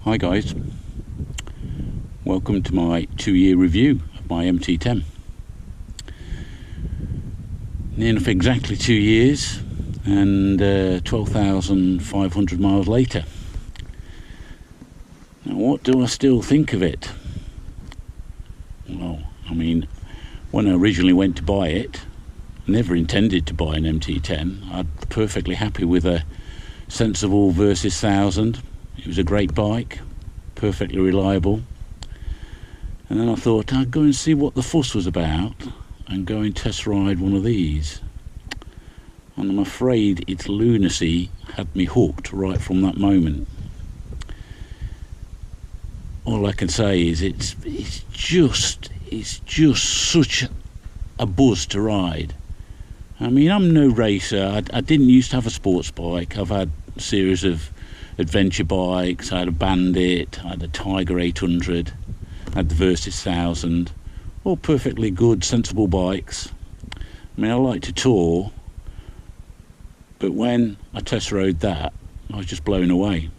Hi guys, welcome to my 2-year review of my MT10. Near enough exactly 2 years and 12,500 miles later. Now, what do I still think of it? Well, I mean, when I originally went to buy it, never intended to buy an MT10. I'm perfectly happy with a sensible Versys 1000. It was a great bike, perfectly reliable. And then I thought I'd go and see what the fuss was about and go and test ride one of these. And I'm afraid its lunacy had me hooked right from that moment. All I can say is it's just such a buzz to ride. I mean, I'm no racer. I didn't used to have a sports bike. I've had a series of adventure bikes. I had a Bandit, I had a Tiger 800, I had the Versys 1000, all perfectly good, sensible bikes. I mean, I like to tour, but when I test rode that, I was just blown away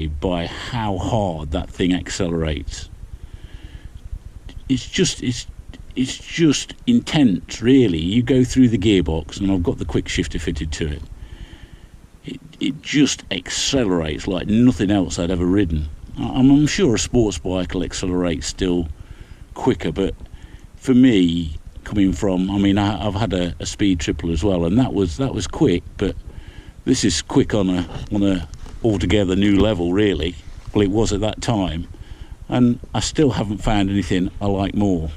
by how hard that thing accelerates. It's just intense, really. You go through the gearbox, and I've got the quick shifter fitted to it. It just accelerates like nothing else I'd ever ridden. I'm sure a sports bike will accelerate still quicker, but for me, coming from, I mean, I've had a speed triple as well, and that was quick, but this is quick on a altogether new level, really. Well, it was at that time, and I still haven't found anything I like more.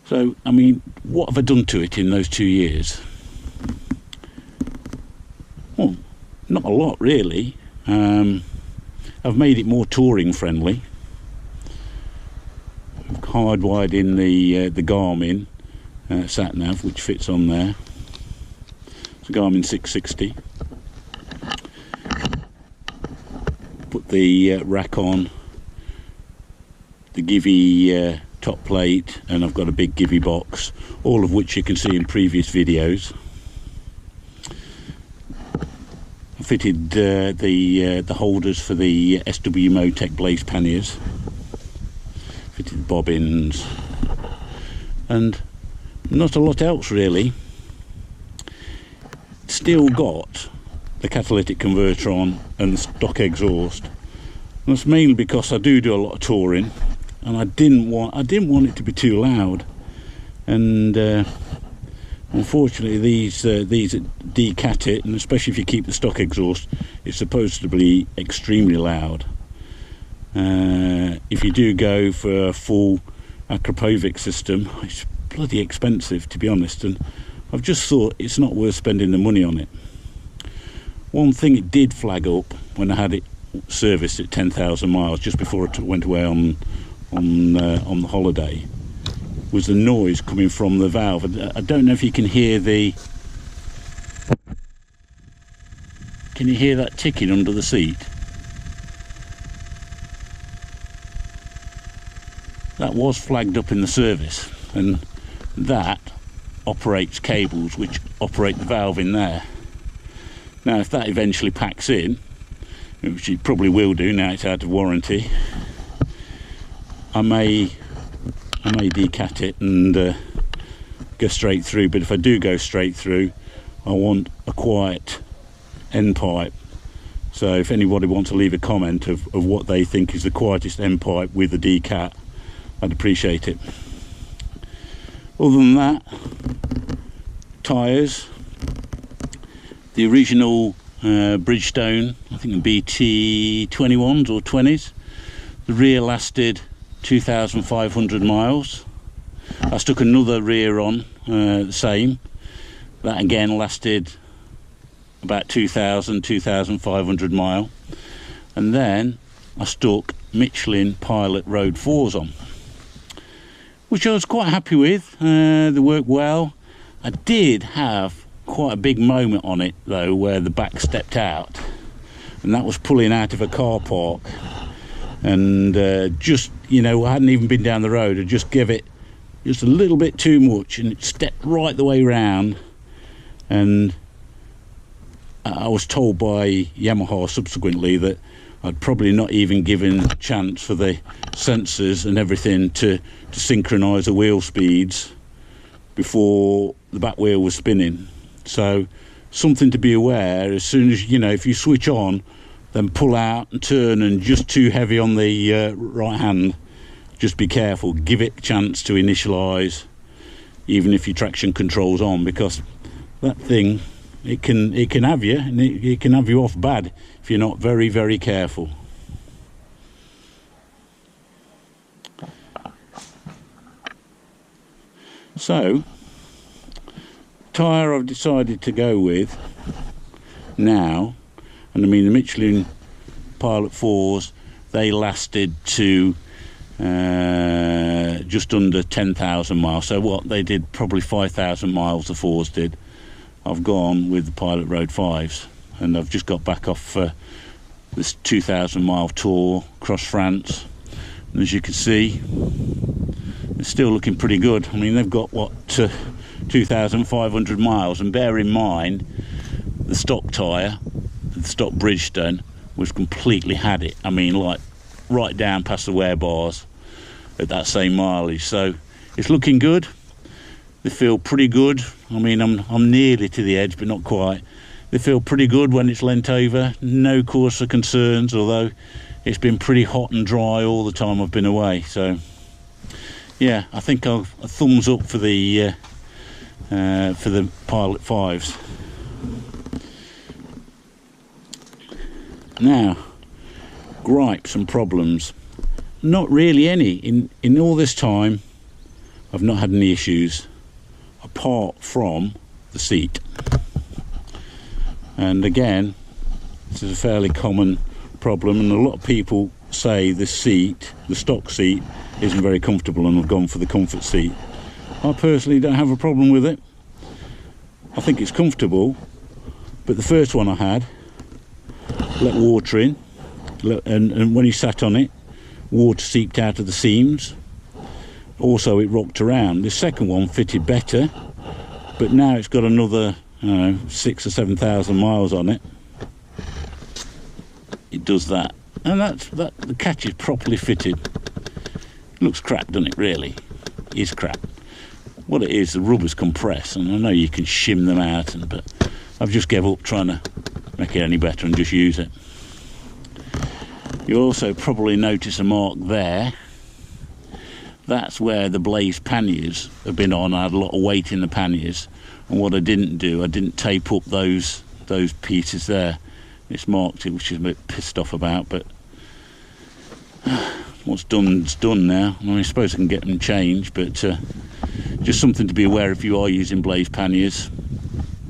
So, I mean, what have I done to it in those 2 years? Well, not a lot, really. I've made it more touring friendly. I've hardwired in the Garmin sat nav, which fits on there. It's a Garmin 660. Put the rack on, the Givy top plate, and I've got a big Givy box, all of which you can see in previous videos. I fitted the holders for the SW Motec blaze panniers, fitted bobbins, and not a lot else really. Still got the catalytic converter on and the stock exhaust, and that's mainly because I do a lot of touring, and I didn't want it to be too loud. And unfortunately, these decat it, and especially if you keep the stock exhaust, it's supposed to be extremely loud. If you do go for a full Akrapovic system, it's bloody expensive, to be honest, and I've just thought it's not worth spending the money on it. One thing it did flag up when I had it serviced at 10,000 miles, just before I went away on the holiday, was the noise coming from the valve. I don't know if you can hear can you hear that ticking under the seat? That was flagged up in the service, and that operates cables which operate the valve in there. Now, if that eventually packs in, which it probably will do now it's out of warranty, I may decat it and go straight through. But if I do go straight through, I want a quiet end pipe. So if anybody wants to leave a comment of what they think is the quietest end pipe with a decat, I'd appreciate it. Other than that, tyres, the original Bridgestone, I think the BT21s or 20s. The rear lasted 2,500 miles. I stuck another rear on, the same. That again lasted about 2,500 mile. And then I stuck Michelin Pilot Road 4s on, which I was quite happy with. They worked well. I did have quite a big moment on it though, where the back stepped out, and that was pulling out of a car park. And just, you know, I hadn't even been down the road. I just gave it just a little bit too much, and it stepped right the way round, and I was told by Yamaha subsequently that I'd probably not even given a chance for the sensors and everything to synchronise the wheel speeds before the back wheel was spinning. So something to be aware, as soon as, you know, if you switch on, then pull out and turn, and just too heavy on the right hand, just be careful, give it a chance to initialise, even if your traction control's on, because that thing, it can have you, and it can have you off bad if you're not very, very careful. So, tyre I've decided to go with now, and I mean the Michelin Pilot 4s, they lasted to just under 10,000 miles. So what they did, probably 5,000 miles the 4s did. I've gone with the Pilot Road 5s, and I've just got back off this 2,000 mile tour across France, and as you can see, it's still looking pretty good. I mean, they've got what, 2,500 miles, and bear in mind the stock tyre, the stock Bridgestone, was completely had it. I mean, like right down past the wear bars at that same mileage. So it's looking good. They feel pretty good. I mean, I'm nearly to the edge, but not quite. They feel pretty good when it's leant over. No cause for concerns, although it's been pretty hot and dry all the time I've been away. So yeah, I think a thumbs up for the Pilot 5s. Now, gripes and problems. Not really any. In all this time, I've not had any issues, apart from the seat. And again, this is a fairly common problem, and a lot of people say the seat, the stock seat, isn't very comfortable and have gone for the comfort seat. I personally don't have a problem with it. I think it's comfortable, but the first one I had let water in, and when you sat on it, water seeped out of the seams. Also, it rocked around. The second one fitted better, but now it's got another, I don't know, 6,000 or 7,000 miles on it. It does that, and the catch is properly fitted. Looks crap, doesn't it? Really, it is crap. What it is, the rubber's compressed, and I know you can shim them out, but I've just gave up trying to make it any better and just use it. You'll also probably notice a mark there. That's where the blaze panniers have been on. I had a lot of weight in the panniers, and what I didn't do, I didn't tape up those pieces there. It's marked it, which is a bit pissed off about, but what's done's done now. I mean, I suppose I can get them changed, but just something to be aware if you are using blaze panniers.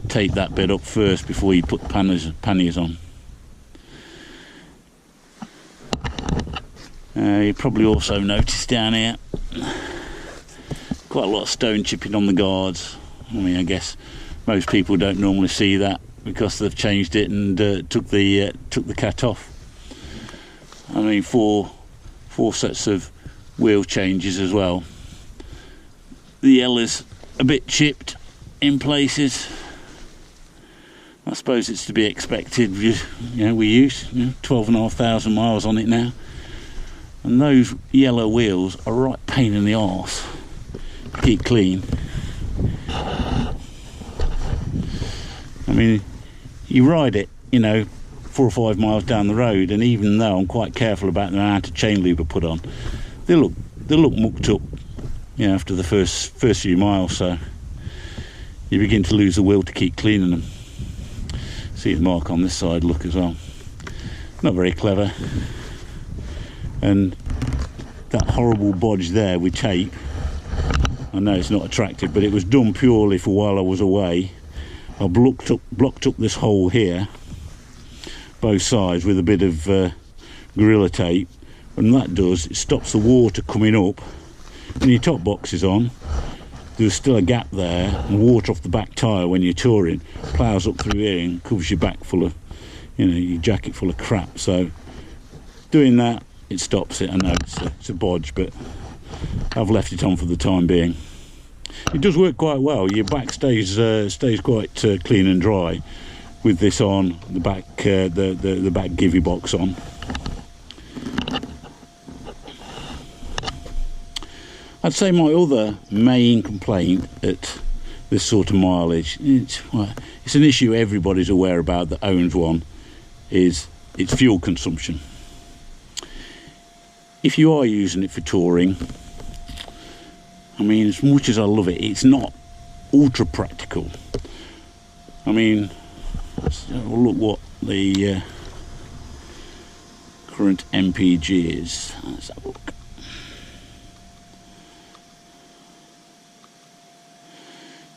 Take that bit up first before you put panniers on. You probably also noticed down here quite a lot of stone chipping on the guards. I mean, I guess most people don't normally see that because they've changed it and took the cat off. I mean, four sets of wheel changes as well. The yellow's a bit chipped in places. I suppose it's to be expected. You know, we use 12,500 miles on it now, and those yellow wheels are a right pain in the arse to keep clean. I mean, you ride it, 4 or 5 miles down the road, and even though I'm quite careful about the amount of chain lube I put on, they look mucked up, after the first few miles. So you begin to lose the will to keep cleaning them. See the mark on this side, look as well. Not very clever. And that horrible bodge there with tape, I know it's not attractive, but it was done purely for while I was away. I blocked up this hole here, both sides, with a bit of Gorilla Tape, and that does, it stops the water coming up. When your top box is on, there's still a gap there, and water off the back tyre when you're touring ploughs up through here and covers your back full of, your jacket full of crap. So doing that, it stops it. I know it's a bodge, but I've left it on for the time being. It does work quite well. Your back stays quite clean and dry, with this on, the back the back givey box on. I'd say my other main complaint at this sort of mileage, it's an issue everybody's aware about that owns one, is its fuel consumption. If you are using it for touring, I mean, as much as I love it, it's not ultra practical. I mean, let's have a look what the current MPG is. Let's have a look.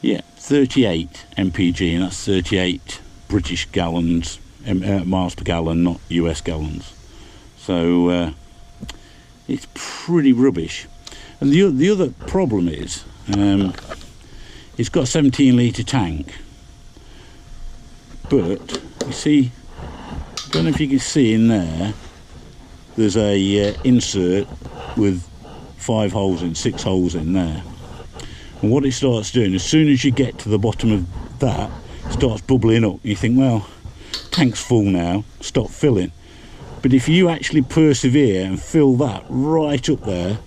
Yeah, 38 MPG, and that's 38 British gallons, miles per gallon, not US gallons. So it's pretty rubbish. And the other problem is, it's got a 17 litre tank, but you see, I don't know if you can see in there, there's a insert with 5 holes in, 6 holes in there. And what it starts doing, as soon as you get to the bottom of that, it starts bubbling up. You think, well, tank's full now, stop filling. But if you actually persevere and fill that right up there,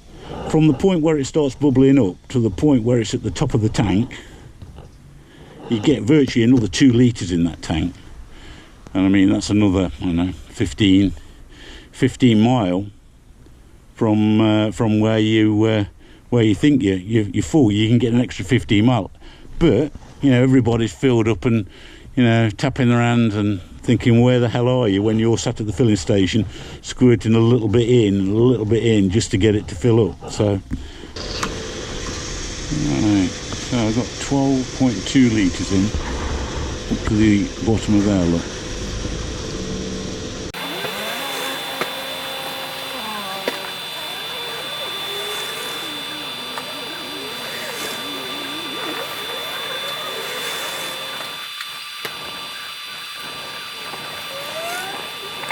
from the point where it starts bubbling up to the point where it's at the top of the tank, you get virtually another 2 litres in that tank. And I mean, that's another, I don't know, 15 mile from where you think you're full. You can get an extra 15 mile. But, you know, everybody's filled up and, you know, tapping their hands and thinking, where the hell are you, when you're sat at the filling station squirting a little bit in just to get it to fill up. So right, so I've got 12.2 litres in up to the bottom of there, look.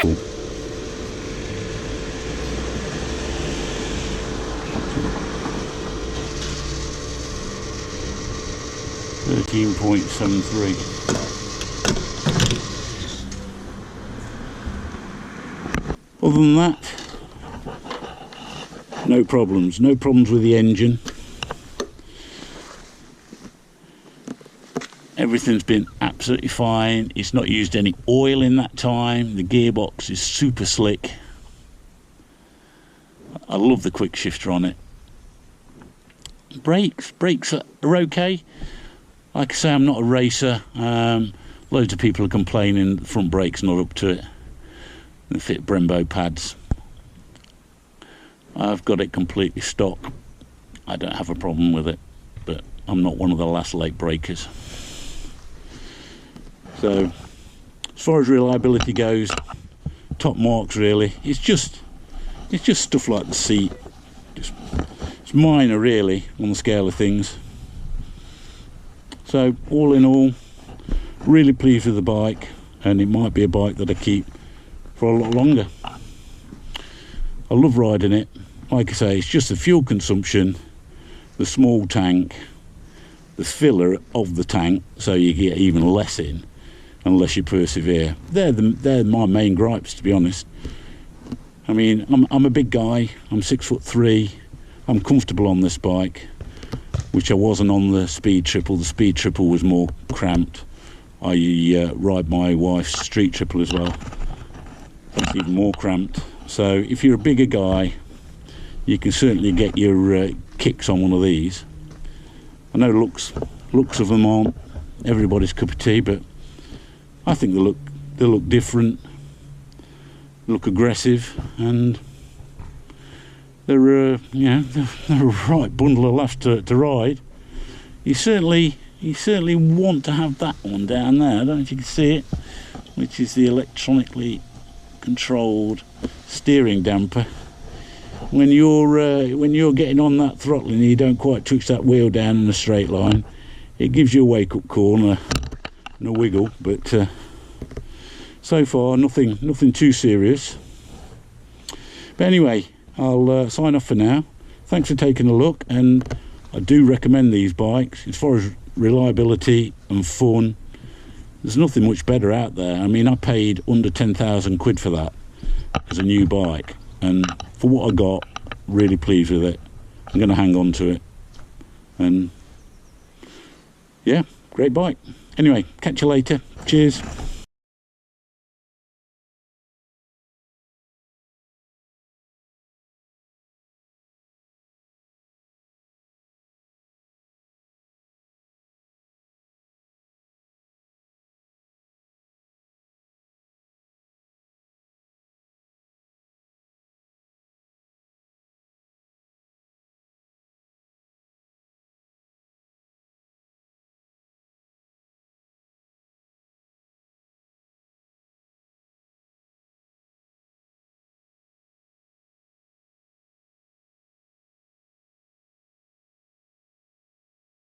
Cool. 13.73. Other than that, no problems with the engine. Everything's been absolutely fine. It's not used any oil in that time. The gearbox is super slick. I love the quick shifter on it. Brakes are okay. Like I say, I'm not a racer. Loads of people are complaining the front brakes not up to it. They fit Brembo pads. I've got it completely stock. I don't have a problem with it, but I'm not one of the last late breakers. So as far as reliability goes, top marks really. It's just stuff like the seat. It's minor really on the scale of things. So all in all, really pleased with the bike, and it might be a bike that I keep for a lot longer. I love riding it. Like I say, it's just the fuel consumption, the small tank, the filler of the tank, so you get even less in unless you persevere. They're my main gripes, to be honest. I mean, I'm a big guy. I'm 6'3". I'm comfortable on this bike, which I wasn't on the Speed Triple. The Speed Triple was more cramped. I ride my wife's Street Triple as well. It's even more cramped. So if you're a bigger guy, you can certainly get your kicks on one of these. I know looks of them aren't everybody's cup of tea, but I think they look different, look aggressive, and they're they're a right bundle of laughs to ride. You certainly want to have that one down there. I don't know if you can see it, which is the electronically controlled steering damper. When you're getting on that throttle and you don't quite touch that wheel down in a straight line, it gives you a wake-up call and a wiggle. But so far, nothing too serious. But anyway, I'll sign off for now. Thanks for taking a look, and I do recommend these bikes. As far as reliability and fun, There's nothing much better out there. I mean, I paid under 10,000 quid for that as a new bike, and for what I got, really pleased with it. I'm going to hang on to it, and yeah, great bike. Anyway, catch you later. Cheers.